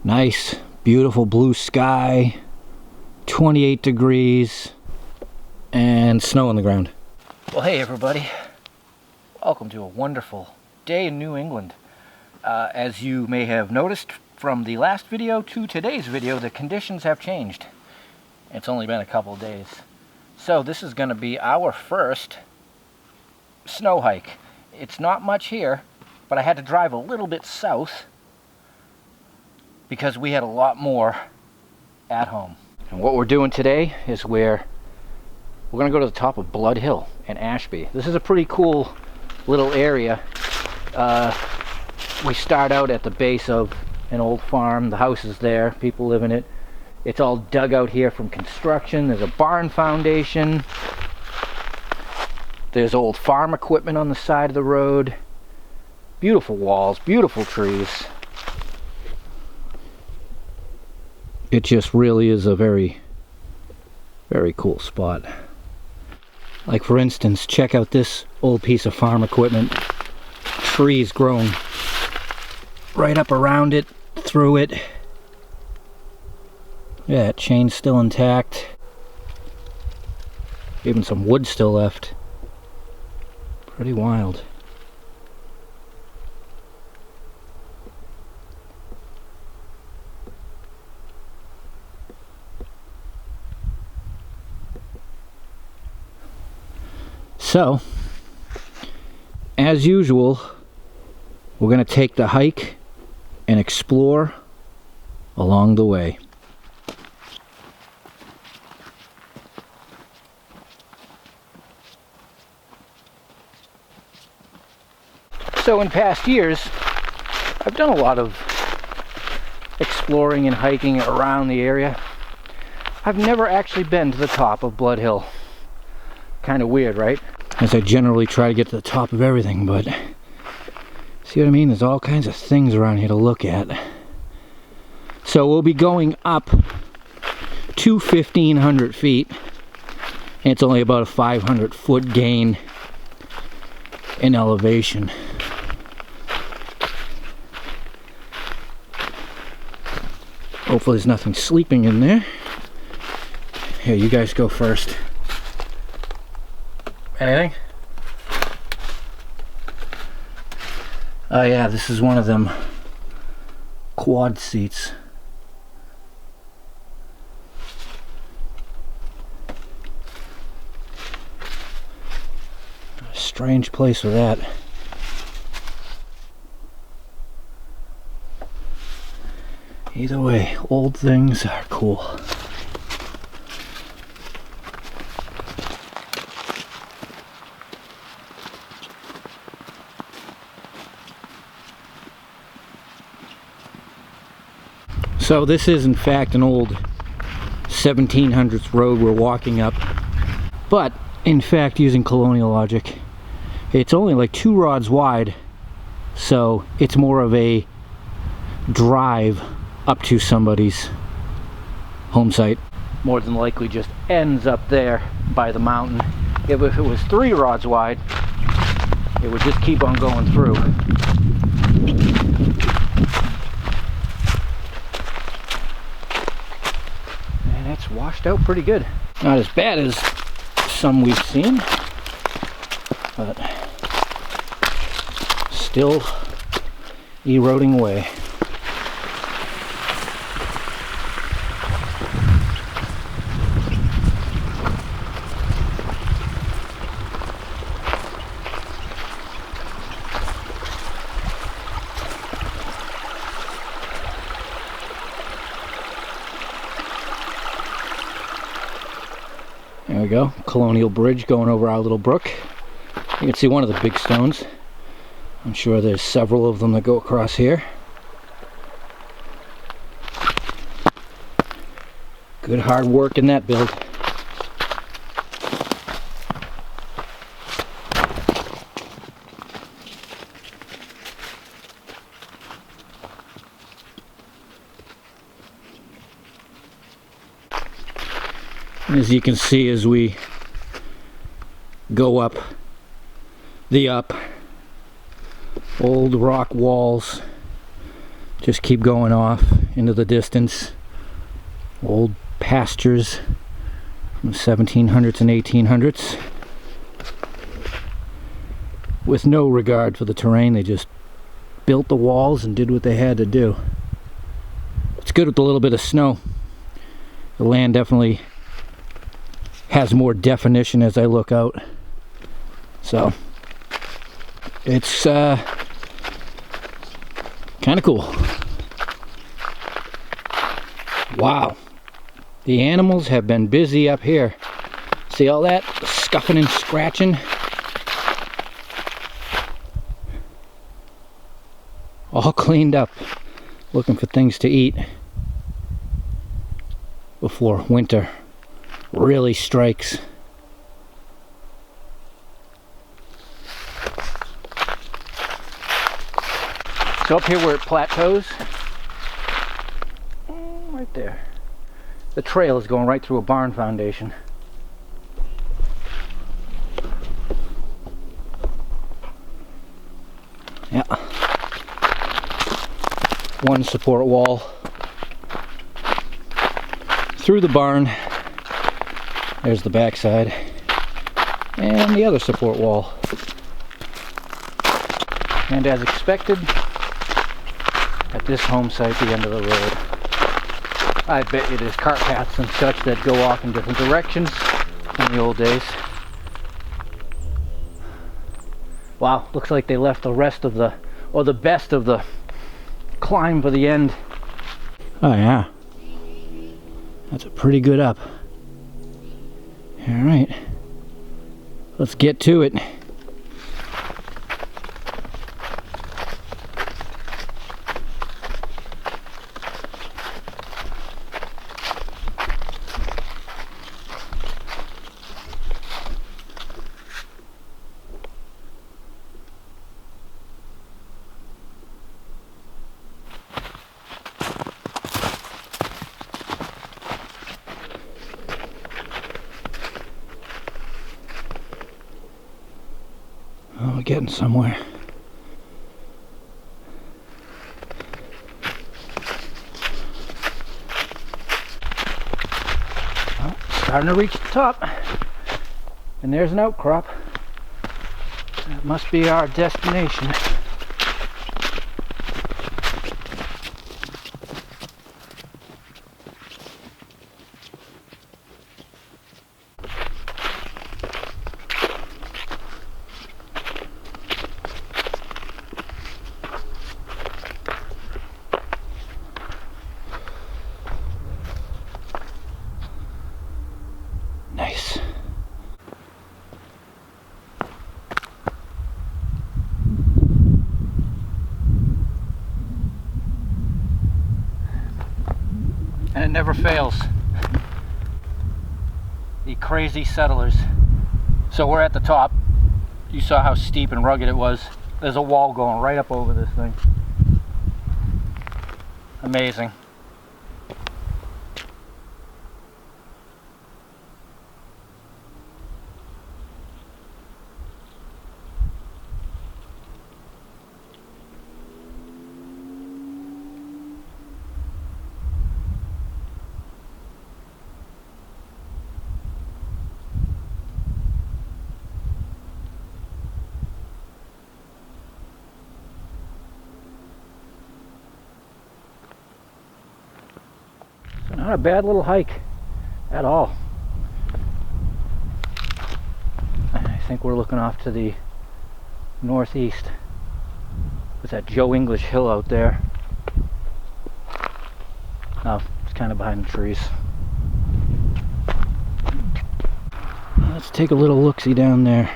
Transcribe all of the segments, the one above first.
Nice, beautiful blue sky, 28 degrees, and snow on the ground. Well, hey everybody. Welcome to a wonderful day in New England. As you may have noticed from the last video to today's video, the conditions have changed. It's only been a couple days. So this is going to be our first snow hike. It's not much here, but I had to drive a little bit south because we had a lot more at home. And what we're doing today is we're going to go to the top of Blood Hill in Ashby. This is a pretty cool little area. We start out at the base of an old farm. The house is there, people live in it. It's all dug out here from construction. There's a barn foundation. There's old farm equipment on the side of the road. Beautiful walls, beautiful trees. It just really is a very, very cool spot. Like for instance, check out this old piece of farm equipment. Trees growing right up around it, through it. Yeah, that chain's still intact. Even some wood still left. Pretty wild. So, as usual, we're going to take the hike and explore along the way. So in past years, I've done a lot of exploring and hiking around the area. I've never actually been to the top of Blood Hill. Kind of weird, right? As I generally try to get to the top of everything, but see what I mean? There's all kinds of things around here to look at. So we'll be going up to 1,500 feet. And it's only about a 500-foot gain in elevation. Hopefully there's nothing sleeping in there. Here, you guys go first. Anything? Oh yeah, this is one of them quad seats. Strange place for that. Either way, old things are cool. So this is in fact an old 1700s road we're walking up, but in fact, using colonial logic, it's only like 2 rods wide, so it's more of a drive up to somebody's home site. More than likely just ends up there by the mountain. If it was 3 rods wide, it would just keep on going through. And it's washed out pretty good. Not as bad as some we've seen, but still eroding away. There we go, colonial bridge going over our little brook. You can see one of the big stones. I'm sure there's several of them that go across here. Good hard work in that build. As you can see, as we go up the old rock walls just keep going off into the distance. Old pastures from the 1700s and 1800s. With no regard for the terrain, they just built the walls and did what they had to do. It's good with a little bit of snow. The land definitely has more definition as I look out. So it's kind of cool. Wow. The animals have been busy up here. See all that scuffing and scratching? All cleaned up, looking for things to eat before winter really strikes. So up here where it plateaus, right there, the trail is going right through a barn foundation. Yeah. One support wall through the barn. There's the backside. And the other support wall. And as expected, at this home site, the end of the road. I bet you there's cart paths and such that go off in different directions in the old days. Wow, looks like they left the rest of the, or the best of the climb for the end. Oh yeah, that's a pretty good up. All right, let's get to it. Oh, we're getting somewhere. Oh, starting to reach the top. And there's an outcrop. That must be our destination. Nice. And it never fails. The crazy settlers. So we're at the top. You saw how steep and rugged it was. There's a wall going right up over this thing. Amazing. Not a bad little hike at all. I think we're looking off to the northeast. There's that Joe English hill out there. Oh, it's kind of behind the trees. Let's take a little look-see down there.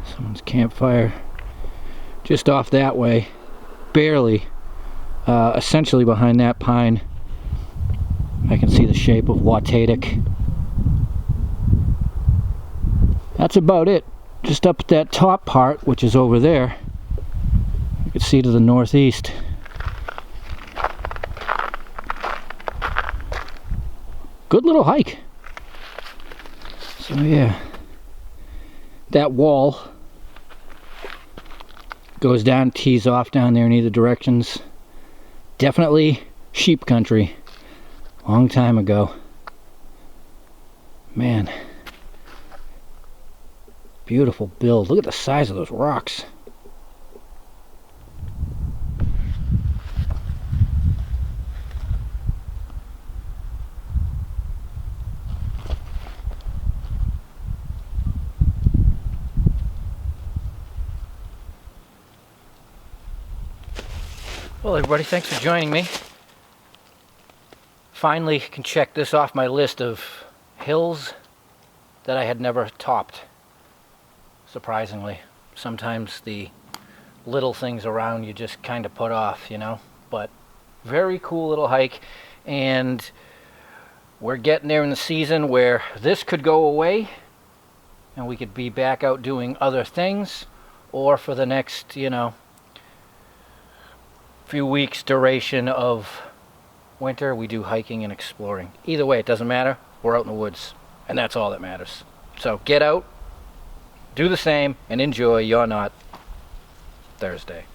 Someone's campfire just off that way, barely. Essentially behind that pine, I can see the shape of Watatic. That's about it. Just up at that top part, which is over there, you can see to the northeast. Good little hike. So yeah, that wall Goes down, tees off down there in either directions. Definitely sheep country. Long time ago. Man. Beautiful build. Look at the size of those rocks. Well, everybody, thanks for joining me. Finally can check this off my list of hills that I had never topped. Surprisingly. Sometimes the little things around you just kind of put off, you know. But very cool little hike, and we're getting there in the season where this could go away and we could be back out doing other things, or for the next, you know, few weeks duration of winter we do hiking and exploring. Either way, it doesn't matter. We're out in the woods, and that's all that matters. So get out, do the same, and enjoy your not Thursday.